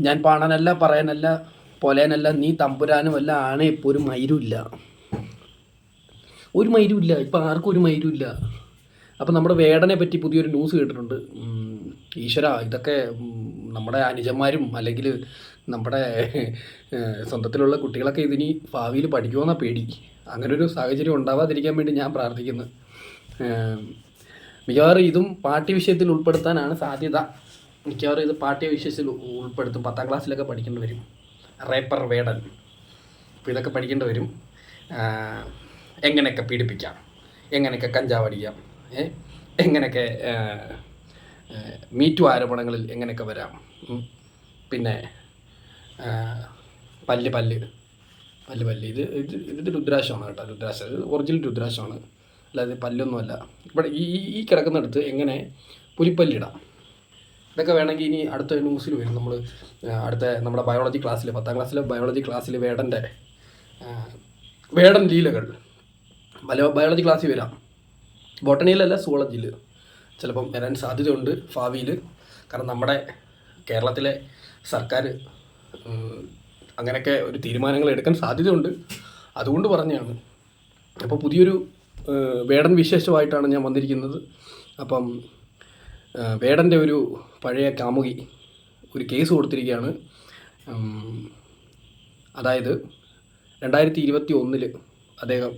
ഞാൻ പാണനല്ല, പറയാനല്ല, പൊലേനല്ല, നീ തമ്പുരാനുമല്ല, ആണ് ഇപ്പോൾ ഒരു മൈരുമില്ല. ഒരു മൈരുമില്ല, ഇപ്പം ആർക്കും ഒരു മൈരുമില്ല. അപ്പം നമ്മുടെ വേടനെ പറ്റി പുതിയൊരു ന്യൂസ് കേട്ടിട്ടുണ്ട്. ഈശ്വര, ഇതൊക്കെ നമ്മുടെ അനുജന്മാരും അല്ലെങ്കിൽ നമ്മുടെ സ്വന്തത്തിലുള്ള കുട്ടികളൊക്കെ ഇതിനി ഭാവിയിൽ പഠിക്കുമെന്നാണ് പേടി. അങ്ങനൊരു സാഹചര്യം ഉണ്ടാവാതിരിക്കാൻ വേണ്ടി ഞാൻ പ്രാർത്ഥിക്കുന്നു. മിക്കവാറും ഇതും പാഠ്യവിഷയത്തിൽ ഉൾപ്പെടുത്താനാണ് സാധ്യത. മിക്കവാറും ഇത് പാഠ്യവിഷയത്തിൽ ഉൾപ്പെടുത്തും. 10ാം ക്ലാസ്സിലൊക്കെ പഠിക്കേണ്ടി വരും. റേപ്പർ വേടൻ. അപ്പോൾ ഇതൊക്കെ പഠിക്കേണ്ടി വരും. എങ്ങനെയൊക്കെ പീഡിപ്പിക്കാം, എങ്ങനെയൊക്കെ കഞ്ചാവ് അടിക്കാം, എങ്ങനെയൊക്കെ മീറ്റു ആരോപണങ്ങളിൽ എങ്ങനെയൊക്കെ വരാം, പിന്നെ പല്ല് പല്ല് പല്ല് പല്ല് ഇത് ഇത് രുദ്രാക്ഷമാണ് കേട്ടോ. രുദ്രാക്ഷം ഇത് ഒറിജിനൽ രുദ്രാക്ഷമാണ്, അല്ലാതെ പല്ലൊന്നുമല്ല. ഇവിടെ ഈ കിടക്കുന്നിടത്ത് എങ്ങനെ പുലിപ്പല്ലിടാം, ഇതൊക്കെ വേണമെങ്കിൽ ഇനി അടുത്ത ന്യൂസിൽ വരും. അടുത്ത നമ്മുടെ ബയോളജി ക്ലാസ്സിൽ 10ാം ക്ലാസ്സിലെ ബയോളജി ക്ലാസ്സിൽ വേടൻ ലീലകൾ ബയോളജി ക്ലാസ്സിൽ വരാം. ബോട്ടണിയിലല്ല, സുവോളജിയിൽ ചിലപ്പം വരാൻ സാധ്യതയുണ്ട് ഭാവിയിൽ. കാരണം നമ്മുടെ കേരളത്തിലെ സർക്കാർ അങ്ങനെയൊക്കെ ഒരു തീരുമാനങ്ങൾ എടുക്കാൻ സാധ്യതയുണ്ട്. അതുകൊണ്ട് പറഞ്ഞതാണ്. അപ്പോൾ പുതിയൊരു വേടൻ വിശേഷമായിട്ടാണ് ഞാൻ വന്നിരിക്കുന്നത്. അപ്പം വേടൻ്റെ ഒരു പഴയ കാമുകി ഒരു കേസ് കൊടുത്തിരിക്കുകയാണ്. അതായത് 2021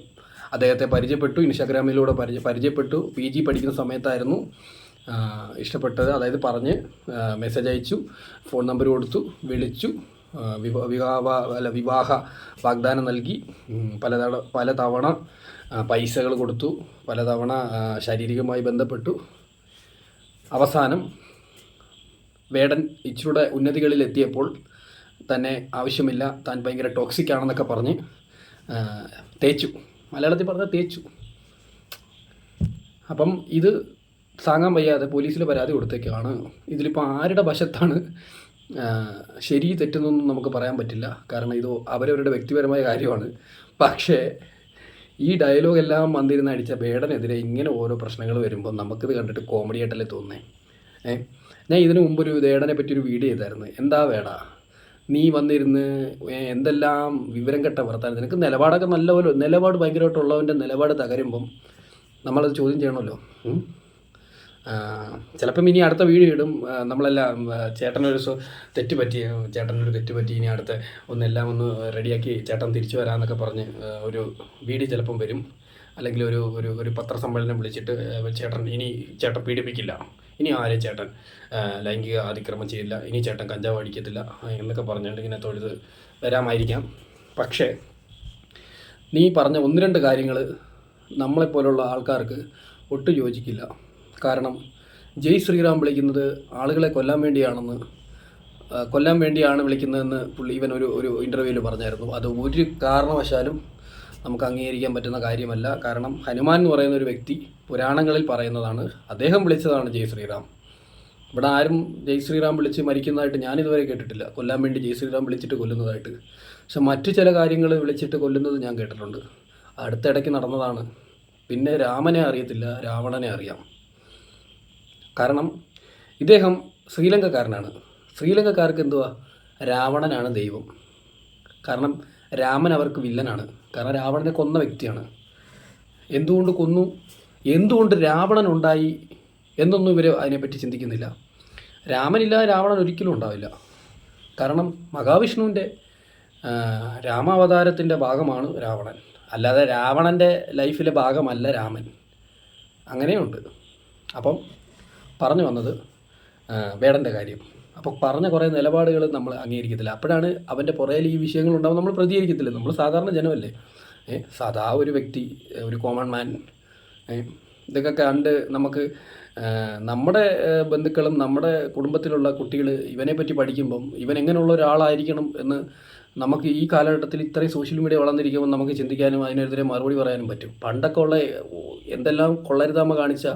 അദ്ദേഹത്തെ പരിചയപ്പെട്ടു, ഇൻസ്റ്റാഗ്രാമിലൂടെ പരിചയപ്പെട്ടു. PG പഠിക്കുന്ന സമയത്തായിരുന്നു ഇഷ്ടപ്പെട്ടത്. അതായത് പറഞ്ഞ് മെസ്സേജ് അയച്ചു, ഫോൺ നമ്പർ കൊടുത്തു, വിളിച്ചു, വിവാഹ വാഗ്ദാനം നൽകി, പലതവണ പൈസകൾ കൊടുത്തു, പലതവണ ശാരീരികമായി ബന്ധപ്പെട്ടു. അവസാനം വേടൻ ഇച്ചിരൂടെ ഉന്നതികളിൽ എത്തിയപ്പോൾ തന്നെ ആവശ്യമില്ല, താൻ ഭയങ്കര ടോക്സിക് ആണെന്നൊക്കെ പറഞ്ഞ് തേച്ചു. മലയാളത്തിൽ പറഞ്ഞാൽ തേച്ചു. അപ്പം ഇത് താങ്ങാൻ വയ്യാതെ പോലീസിൽ പരാതി കൊടുത്തേക്കാണ്. ഇതിലിപ്പോൾ ആരുടെ വശത്താണ് ശരി തെറ്റെന്നൊന്നും നമുക്ക് പറയാൻ പറ്റില്ല. കാരണം ഇത് അവരവരുടെ വ്യക്തിപരമായ കാര്യമാണ്. പക്ഷേ ഈ ഡയലോഗെല്ലാം വന്നിരുന്ന് അടിച്ച വേടനെതിരെ ഇങ്ങനെ ഓരോ പ്രശ്നങ്ങൾ വരുമ്പോൾ നമുക്കിത് കണ്ടിട്ട് കോമഡി ആയിട്ടല്ലേ തോന്നുന്നേ. ഞാൻ ഇതിനു മുമ്പൊരു വേടനെ പറ്റിയൊരു വീഡിയോ ചെയ്തായിരുന്നു. എന്താ വേട, നീ വന്നിരുന്ന് എന്തെല്ലാം വിവരം കെട്ട വർത്താനം. നിനക്ക് നിലപാടൊക്കെ നല്ലപോലെ, നിലപാട് ഭയങ്കരമായിട്ടുള്ളവൻ്റെ നിലപാട് തകരുമ്പം നമ്മളത് ചോദ്യം ചെയ്യണമല്ലോ. ചിലപ്പം ഇനി അടുത്ത വീഡിയോ ഇടും, നമ്മളെല്ലാം ചേട്ടനൊരു തെറ്റ് പറ്റി ഇനി അടുത്ത ഒന്നെല്ലാം ഒന്ന് റെഡിയാക്കി ചേട്ടൻ തിരിച്ചു വരാമെന്നൊക്കെ പറഞ്ഞ് ഒരു വീഡിയോ ചിലപ്പം വരും. അല്ലെങ്കിൽ ഒരു പത്രസമ്മേളനം വിളിച്ചിട്ട് ചേട്ടൻ പീഡിപ്പിക്കില്ല, ഇനി ആരെയും ചേട്ടൻ ലൈംഗിക അതിക്രമം ചെയ്യില്ല, ഇനി ചേട്ടൻ കഞ്ചാവ് അടിക്കത്തില്ല എന്നൊക്കെ പറഞ്ഞുകൊണ്ട് ഇങ്ങനെ തൊഴുത് വരാമായിരിക്കാം. പക്ഷേ നീ പറഞ്ഞ 1-2 കാര്യങ്ങൾ നമ്മളെപ്പോലുള്ള ആൾക്കാർക്ക് ഒട്ടും യോജിക്കില്ല. കാരണം ജയ് ശ്രീറാം വിളിക്കുന്നത് ആളുകളെ കൊല്ലാൻ വേണ്ടിയാണ് വിളിക്കുന്നതെന്ന് ഇവൻ ഒരു ഇൻ്റർവ്യൂവിൽ പറഞ്ഞായിരുന്നു. അത് ഒരു കാരണവശാലും നമുക്ക് അംഗീകരിക്കാൻ പറ്റുന്ന കാര്യമല്ല. കാരണം ഹനുമാൻ എന്ന് പറയുന്ന ഒരു വ്യക്തി പുരാണങ്ങളിൽ പറയുന്നതാണ്, അദ്ദേഹം വിളിച്ചതാണ് ജയ് ശ്രീറാം. ഇവിടെ ആരും ജയ് ശ്രീറാം വിളിച്ച് മരിക്കുന്നതായിട്ട് ഞാനിതുവരെ കേട്ടിട്ടില്ല. കൊല്ലാൻ വേണ്ടി ജയ് ശ്രീറാം വിളിച്ചിട്ട് കൊല്ലുന്നതായിട്ട്. പക്ഷെ മറ്റു ചില കാര്യങ്ങൾ വിളിച്ചിട്ട് കൊല്ലുന്നത് ഞാൻ കേട്ടിട്ടുണ്ട്. അടുത്തിടയ്ക്ക് നടന്നതാണ്. പിന്നെ രാമനെ അറിയത്തില്ല, രാവണനെ അറിയാം. കാരണം ഇദ്ദേഹം ശ്രീലങ്കക്കാരനാണ്. ശ്രീലങ്കക്കാർക്ക് എന്തുവാ, രാവണനാണ് ദൈവം. കാരണം രാമൻ അവർക്ക് വില്ലനാണ്. കാരണം രാവണനെ കൊന്ന വ്യക്തിയാണ്. എന്തുകൊണ്ട് കൊന്നു, എന്തുകൊണ്ട് രാവണൻ ഉണ്ടായി എന്നൊന്നും ഇവർ അതിനെപ്പറ്റി ചിന്തിക്കുന്നില്ല. രാമനില്ലാതെ രാവണൻ ഒരിക്കലും ഉണ്ടാവില്ല. കാരണം മഹാവിഷ്ണുവിൻ്റെ രാമാവതാരത്തിൻ്റെ ഭാഗമാണ് രാവണൻ, അല്ലാതെ രാവണൻ്റെ ലൈഫിലെ ഭാഗമല്ല രാമൻ. അങ്ങനെയുണ്ട്. അപ്പം പറഞ്ഞു വന്നത് വേടൻ്റെ കാര്യം. അപ്പോൾ പറഞ്ഞ കുറേ നിലപാടുകൾ നമ്മൾ അംഗീകരിക്കത്തില്ല. അപ്പോഴാണ് അവൻ്റെ പുറകിൽ ഈ വിഷയങ്ങളുണ്ടാവും നമ്മൾ പ്രതികരിക്കത്തില്ല. നമ്മൾ സാധാരണ ജനമല്ലേ, സാധാ ഒരു വ്യക്തി, ഒരു കോമൺ മാൻ. ഇതൊക്കെ കണ്ട് നമുക്ക് നമ്മുടെ ബന്ധുക്കളും നമ്മുടെ കുടുംബത്തിലുള്ള കുട്ടികൾ ഇവനെപ്പറ്റി പഠിക്കുമ്പം ഇവൻ എങ്ങനെയുള്ള ഒരാളായിരിക്കണം എന്ന് നമുക്ക് ഈ കാലഘട്ടത്തിൽ ഇത്രയും സോഷ്യൽ മീഡിയ വളർന്നിരിക്കുമ്പോൾ നമുക്ക് ചിന്തിക്കാനും അതിനെതിരെ മറുപടി പറയാനും പറ്റും. പണ്ടൊക്കെ ഉള്ള എന്തെല്ലാം കൊള്ളരുതാമ കാണിച്ച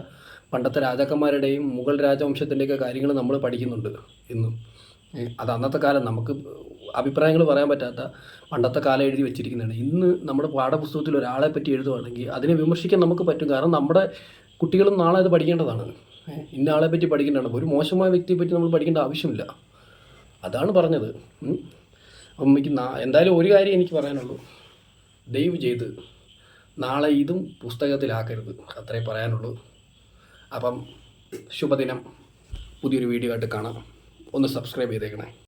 പണ്ടത്തെ രാജാക്കന്മാരുടെയും മുഗൾ രാജവംശത്തിൻ്റെയൊക്കെ കാര്യങ്ങൾ നമ്മൾ പഠിക്കുന്നുണ്ട് ഇന്നും. അത് അന്നത്തെ കാലം നമുക്ക് അഭിപ്രായങ്ങൾ പറയാൻ പറ്റാത്ത പണ്ടത്തെ കാലം എഴുതി വെച്ചിരിക്കുന്നതാണ്. ഇന്ന് നമ്മുടെ പാഠപുസ്തകത്തിൽ ഒരാളെ പറ്റി എഴുതുവാണെങ്കിൽ അതിനെ വിമർശിക്കാൻ നമുക്ക് പറ്റും. കാരണം നമ്മുടെ കുട്ടികളും നാളെ അത് പഠിക്കേണ്ടതാണ്. ഇന്ന ആളെ പറ്റി പഠിക്കേണ്ടതാണ്. ഒരു മോശമായ വ്യക്തിയെ പറ്റി നമ്മൾ പഠിക്കേണ്ട ആവശ്യമില്ല. അതാണ് പറഞ്ഞത്. അപ്പം എനിക്ക് എന്തായാലും ഒരു കാര്യം എനിക്ക് പറയാനുള്ളൂ, ദയവ് ചെയ്ത് നാളെ ഇതും പുസ്തകത്തിലാക്കരുത്, അത്രേ പറയാനുള്ളൂ. അപ്പം ശുഭദിനം. പുതിയൊരു വീഡിയോ ആയിട്ട് കാണാം. ഒന്ന് സബ്സ്ക്രൈബ് ചെയ്തേക്കണേ.